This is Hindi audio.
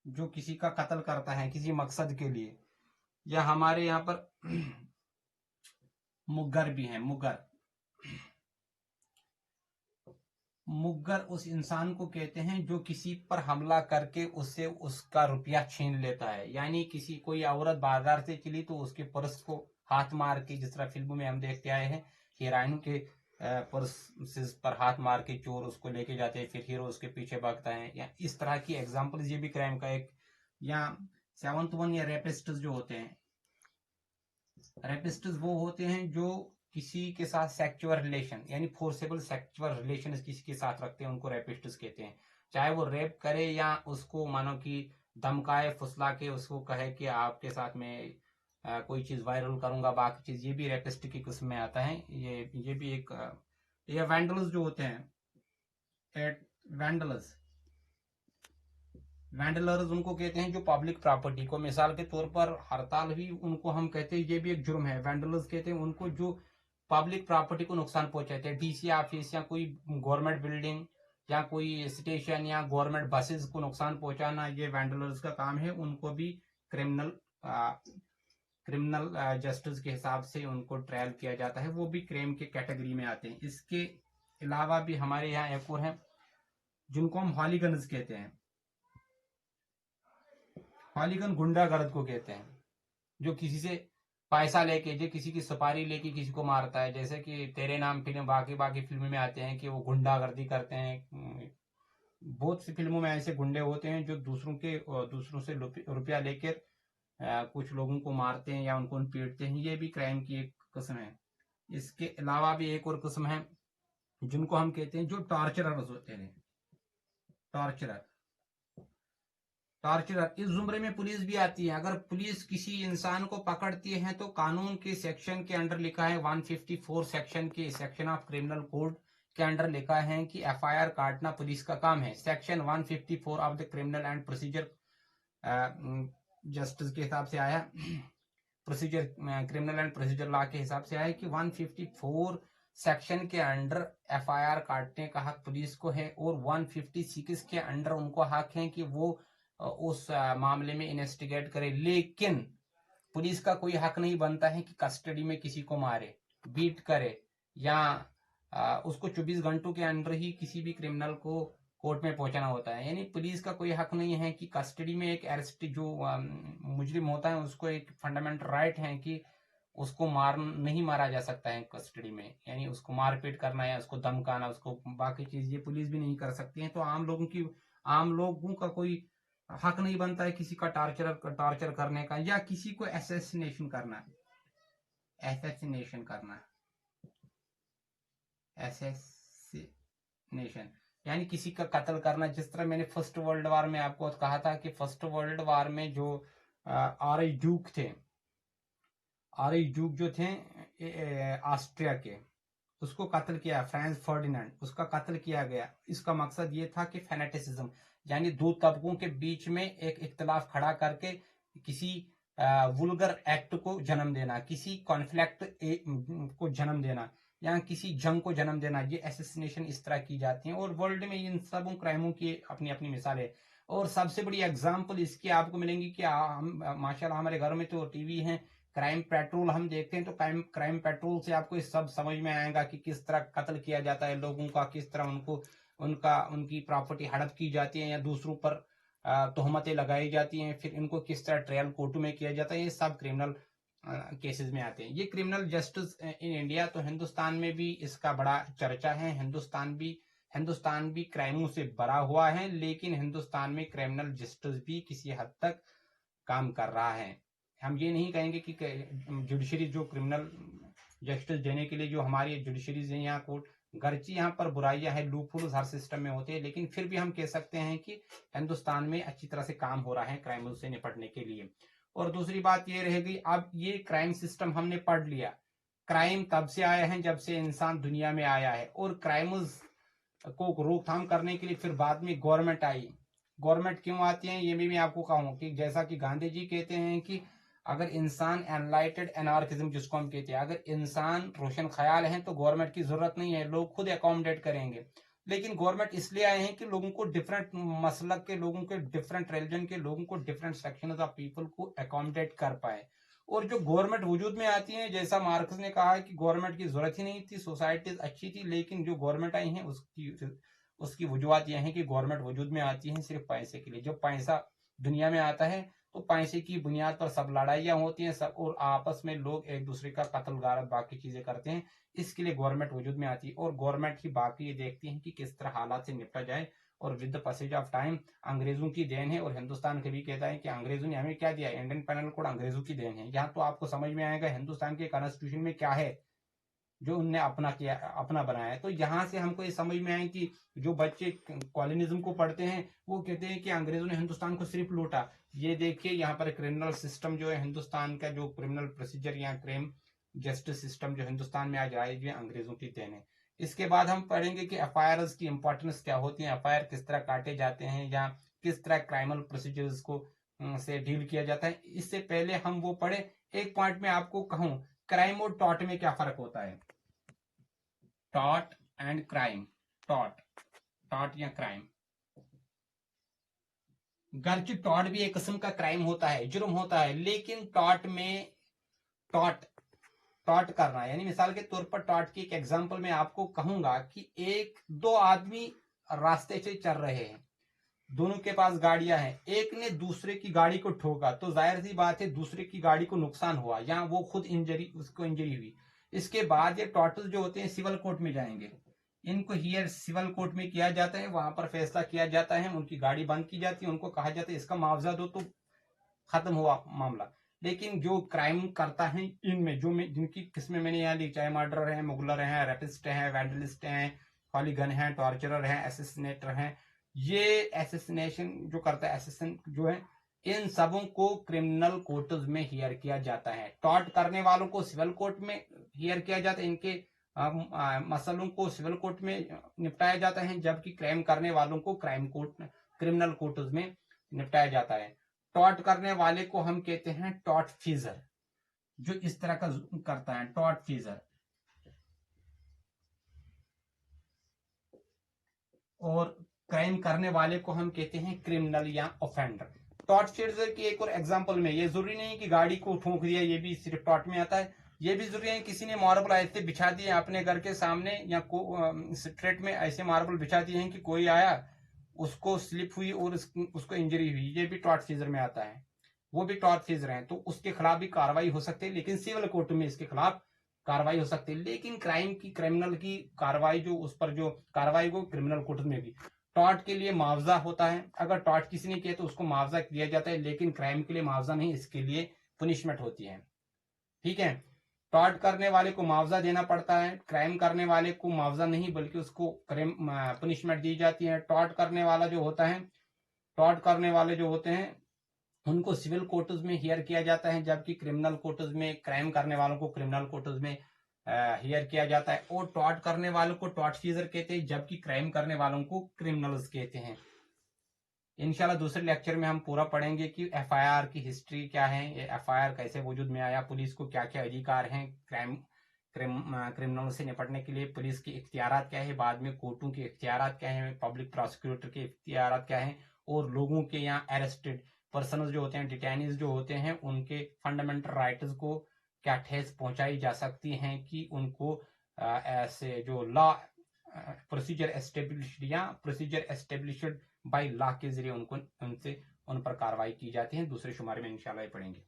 जो किसी का कत्ल करता है किसी मकसद के लिए, या हमारे यहाँ पर मुग्गर भी हैं। मुग्गर, मुग्गर उस इंसान को कहते हैं जो किसी पर हमला करके उससे उसका रुपया छीन लेता है। यानी किसी कोई औरत बाजार से चली तो उसके पर्स को हाथ मार के, जिस तरह फिल्मों में हम देखते आए हैं, हीरोइन के पर्स पर हाथ मार के चोर उसको लेके जाते हैं, फिर हीरो उसके पीछे भागता है, या इस तरह की एग्जाम्पल, ये भी क्राइम का एक। या सेवंथ वन, या रेपिस्ट जो होते हैं, रेपिस्ट वो होते हैं जो किसी के साथ सेक्सुअल रिलेशन यानी फोर्सेबल सेक्सुअल रिलेशन किसी के साथ रखते हैं, उनको रेपिस्ट्स कहते हैं। चाहे वो रेप करे या उसको मानो कि धमकाए फुसला के उसको कहे कि आपके साथ में कोई चीज वायरल करूंगा, बाकी चीज, ये भी रेपिस्ट की किस्म में आता है। ये भी एक ये वैंडल्स जो होते हैं, वैंडल्स, वैंडलर्स उनको कहते हैं जो पब्लिक प्रॉपर्टी को, मिसाल के तौर पर हड़ताल हुई, उनको हम कहते हैं, ये भी एक जुर्म है। वैंडलर्स कहते हैं उनको जो पब्लिक प्रॉपर्टी को नुकसान पहुंचाते हैं, डीसी ऑफिस या कोई गवर्नमेंट बिल्डिंग या कोई स्टेशन या गवर्नमेंट बसेस को नुकसान पहुंचाना, ये वैंडलर्स का काम है। उनको भी क्रिमिनल क्रिमिनल जस्टिस के हिसाब से उनको ट्रायल किया जाता है, वो भी क्राइम के कैटेगरी में आते हैं। इसके अलावा भी हमारे यहाँ एक और है जिनको हम हॉलीगन्स कहते हैं। हॉलीगन गुंडागर्द को कहते हैं जो किसी से पैसा लेके, जो किसी की सुपारी लेके किसी को मारता है, जैसे कि तेरे नाम फिल्म, बाकी बाकी फिल्मों में आते हैं कि वो गुंडागर्दी करते हैं। बहुत सी फिल्मों में ऐसे गुंडे होते हैं जो दूसरों से रुपया लेकर कुछ लोगों को मारते हैं या उनको पीटते हैं। ये भी क्राइम की एक किस्म है। इसके अलावा भी एक और किस्म है जिनको हम कहते हैं जो टॉर्चरर्स होते हैं। टॉर्चरर, टॉर्चरर इस जुमरे में पुलिस भी आती है। अगर पुलिस किसी इंसान को पकड़ती है तो कानून के सेक्शन के अंडर लिखा है, 154 सेक्शन के, सेक्शन ऑफ क्रिमिनल कोड के अंडर लिखा है कि एफआईआर काटना पुलिस का काम है। Section 154 of the criminal and procedure justice के हिसाब से आया, procedure criminal and procedure law के हिसाब से आया कि 154 सेक्शन के अंडर एफआईआर काटने का हक पुलिस को है, और 156 के अंडर उनको हक है कि वो उस मामले में इन्वेस्टिगेट करे। लेकिन पुलिस का कोई हक नहीं बनता है कि कस्टडी में किसी को मारे, बीट करे, या उसको 24 घंटों के अंदर ही किसी भी क्रिमिनल को कोर्ट में पहुंचाना होता है। यानी पुलिस का कोई हक नहीं है कि कस्टडी में एक अरेस्ट जो मुजरिम होता है उसको एक फंडामेंटल राइट है कि उसको नहीं मारा जा सकता है कस्टडी में, यानी उसको मारपीट करना या उसको धमकाना, उसको बाकी चीज ये पुलिस भी नहीं कर सकती है। तो आम लोगों का कोई हक नहीं बनता है किसी का टॉर्चर करने का, या किसी को असैसिनेशन करना, असैसिनेशन करना, असैसिनेशन यानी किसी का कत्ल करना। जिस तरह मैंने फर्स्ट वर्ल्ड वार में आपको कहा था कि फर्स्ट वर्ल्ड वार में जो आर्च ड्यूक थे, आर्च ड्यूक जो थे ऑस्ट्रिया के, उसको कत्ल किया फ्रांस फर्डिनेंड, उसका कत्ल किया गया। इसका मकसद ये था कि फेनेटिसिज्म यानी दो तबकों के बीच में एक इख्तलाफ खड़ा करके किसी वुल्गर एक्ट को जन्म देना, किसी कॉन्फ्लिक्ट को जन्म देना, या किसी जंग को जन्म देना। ये एसेसिनेशन इस तरह की जाती हैं, और वर्ल्ड में इन सब क्राइमों की अपनी अपनी मिसाल है। और सबसे बड़ी एग्जाम्पल इसकी आपको मिलेंगी कि हम माशाल्लाह हमारे घर में तो टीवी है, क्राइम पेट्रोल हम देखते हैं, तो क्राइम पेट्रोल से आपको इस सब समझ में आएगा कि किस तरह कत्ल किया जाता है लोगों का, किस तरह उनको उनकी प्रॉपर्टी हड़प की जाती है या दूसरों पर तोहमतें लगाई जाती हैं, फिर इनको किस तरह ट्रायल कोर्टों में किया जाता है। ये सब क्रिमिनल केसेस में आते हैं। ये क्रिमिनल जस्टिस इन इंडिया, तो हिंदुस्तान में भी इसका बड़ा चर्चा है। हिंदुस्तान भी क्राइमों से भरा हुआ है, लेकिन हिंदुस्तान में क्रिमिनल जस्टिस भी किसी हद तक काम कर रहा है। हम ये नहीं कहेंगे कि जुडिशरी जो क्रिमिनल जस्टिस देने के लिए जो हमारी जुडिशरीज है यहाँ कोर्ट, गर्ची यहाँ पर बुराइयां हैं, लूपहोल्स हर सिस्टम में होते हैं, लेकिन फिर भी हम कह सकते हैं कि हिंदुस्तान में अच्छी तरह से काम हो रहा है क्राइम से निपटने के लिए। और दूसरी बात ये रह गई, अब ये क्राइम सिस्टम हमने पढ़ लिया, क्राइम तब से आया है जब से इंसान दुनिया में आया है, और क्राइम को रोकथाम करने के लिए फिर बाद में गवर्नमेंट आई। गवर्नमेंट क्यों आती है ये भी मैं आपको कहूँ कि जैसा कि गांधी जी कहते हैं कि अगर इंसान एनलाइटेड एनार्किज्म जिसको हम कहते हैं, अगर इंसान रोशन ख्याल है तो गवर्नमेंट की जरूरत नहीं है, लोग खुद अकोमोडेट करेंगे। लेकिन गवर्नमेंट इसलिए आए हैं कि लोगों को डिफरेंट मसलक के लोगों के, डिफरेंट रिलीजन के लोगों को, डिफरेंट सेक्शन ऑफ पीपल को अकोमोडेट कर पाए। और जो गवर्नमेंट वजूद में आती है, जैसा मार्क्स ने कहा कि गवर्नमेंट की जरूरत ही नहीं थी, सोसाइटी अच्छी थी, लेकिन जो गवर्नमेंट आई है उसकी वजूहत यह है कि गवर्नमेंट वजूद में आती है सिर्फ पैसे के लिए। जब पैसा दुनिया में आता है तो पैसे की बुनियाद पर सब लड़ाइयां होती हैं, सब, और आपस में लोग एक दूसरे का कत्ल गारत बाकी चीजें करते हैं। इसके लिए गवर्नमेंट वजूद में आती है, और गवर्नमेंट ही बाकी ये देखती है कि किस तरह हालात से निपटा जाए। और with the passage of time अंग्रेजों की देन है, और हिंदुस्तान कभी कहता है कि अंग्रेजों ने हमें क्या दिया, इंडियन पैनल कोड अंग्रेजों की देन है। यहाँ तो आपको समझ में आएगा हिंदुस्तान के कॉन्स्टिट्यूशन में क्या है जो उनने अपना किया, अपना बनाया है। तो यहाँ से हमको ये समझ में आए कि जो बच्चे कॉलोनिज्म को पढ़ते हैं वो कहते हैं कि अंग्रेजों ने हिंदुस्तान को सिर्फ लूटा। ये देखिए यहाँ पर क्रिमिनल सिस्टम जो है हिंदुस्तान का, जो क्रिमिनल प्रोसीजर या क्राइम जस्टिस सिस्टम जो हिंदुस्तान में आज आए हुए अंग्रेजों की देन है। इसके बाद हम पढ़ेंगे कि एफआईआर की इंपॉर्टेंस क्या होती है, एफआईआर किस तरह काटे जाते हैं, या किस तरह क्राइमिनल प्रोसीजर्स को से डील किया जाता है। इससे पहले हम वो पढ़े, एक पॉइंट में आपको कहूं, क्राइम और टॉट में क्या फर्क होता है। टॉट एंड क्राइम, टॉट या क्राइम। गर्च टॉट भी एक किस्म का क्राइम होता है, जुर्म होता है, लेकिन टॉट में टॉट करना, यानी मिसाल के तौर पर टॉट की एक एग्जांपल मैं आपको कहूंगा कि एक दो आदमी रास्ते से चल रहे हैं, दोनों के पास गाड़ियां हैं, एक ने दूसरे की गाड़ी को ठोका तो जाहिर सी बात है दूसरे की गाड़ी को नुकसान हुआ, या वो खुद उसको इंजरी हुई। इसके बाद ये टॉटल जो होते हैं सिविल कोर्ट में जाएंगे, इनको हियर सिविल कोर्ट में किया जाता है, वहां पर फैसला किया जाता है, उनकी गाड़ी बंद की जाती है, उनको कहा जाता है इसका मुआवजा दो, तो खत्म हुआ मामला। लेकिन जो क्राइम करता है इनमें जो जिनकी किस्में मैंने यहाँ ली, चाहे मर्डर है, मुगलर है, रेपिस्ट है, वैंडलिस्ट है, हॉलीगन है, टॉर्चरर है, एसेसिनेटर है, ये एसेसिनेशन जो करता है, एसेसिन जो है, इन सबों को क्रिमिनल कोर्ट्स में हियर किया जाता है। टॉर्ट करने वालों को सिविल कोर्ट में हियर किया जाता है, इनके मसलों को सिविल कोर्ट में निपटाया जाता है, जबकि क्राइम करने वालों को क्रिमिनल कोर्ट्स में निपटाया जाता है। टॉट करने वाले को हम कहते हैं टॉट फीजर, जो इस तरह का करता है, टॉट फीजर। और क्राइम करने वाले को हम कहते हैं क्रिमिनल या ऑफेंडर। टॉट फीजर की एक और एग्जांपल में, ये जरूरी नहीं कि गाड़ी को ठोक दिया, ये भी सिर्फ टॉट में आता है। ये भी जरूरी है किसी ने मार्बल ऐसे बिछा दिए अपने घर के सामने, या स्ट्रेट में ऐसे मार्बल बिछा दिए हैं कि कोई आया, उसको स्लिप हुई और उसको इंजरी हुई, ये भी टॉर्ट फीजर में आता है, वो भी टॉर्ट फीजर है, तो उसके खिलाफ भी कार्रवाई हो सकती है, लेकिन सिविल कोर्ट में इसके खिलाफ कार्रवाई हो सकती है। लेकिन क्राइम की, क्रिमिनल की कार्रवाई जो उस पर जो कार्रवाई को क्रिमिनल कोर्ट में भी, टॉर्ट के लिए मुआवजा होता है, अगर टॉर्ट किसी ने किया तो उसको मुआवजा दिया जाता है, लेकिन क्राइम के लिए मुआवजा नहीं, इसके लिए पनिशमेंट होती है। ठीक है, टॉर्ट करने वाले को मुआवजा देना पड़ता है, क्राइम करने वाले को मुआवजा नहीं बल्कि उसको पनिशमेंट दी जाती है। टॉर्ट करने वाला जो होता है, टॉर्ट करने वाले जो होते हैं उनको सिविल कोर्ट्स में हियर किया जाता है, जबकि क्रिमिनल कोर्ट्स में क्राइम करने वालों को क्रिमिनल कोर्ट्स में हियर किया जाता है। और टॉर्ट करने वालों को टॉर्ट फीजर कहते हैं, जबकि क्राइम करने वालों को क्रिमिनल्स कहते हैं। इंशाल्लाह दूसरे लेक्चर में हम पूरा पढ़ेंगे कि एफआईआर की हिस्ट्री क्या है, ये एफआईआर कैसे वजूद में आया, पुलिस को क्या क्या अधिकार हैं क्रिमिनल से निपटने के लिए, पुलिस की इख्तियारात क्या है, बाद में कोर्टों के इख्तियारात क्या है, पब्लिक प्रोसिक्यूटर के इख्तियारात क्या है, और लोगों के यहाँ अरेस्टेड पर्सन जो होते हैं, डिटेनीज जो होते हैं, उनके फंडामेंटल राइट्स को क्या ठेस पहुंचाई जा सकती है कि उनको ऐसे जो लॉ प्रोसीजर एस्टेब्लिश्ड या प्रोसीजर एस्टेब्लिश्ड बाय लॉ के जरिए उनको उन पर कार्रवाई की जाती है। दूसरे शुमारे में इंशाल्लाह पढ़ेंगे।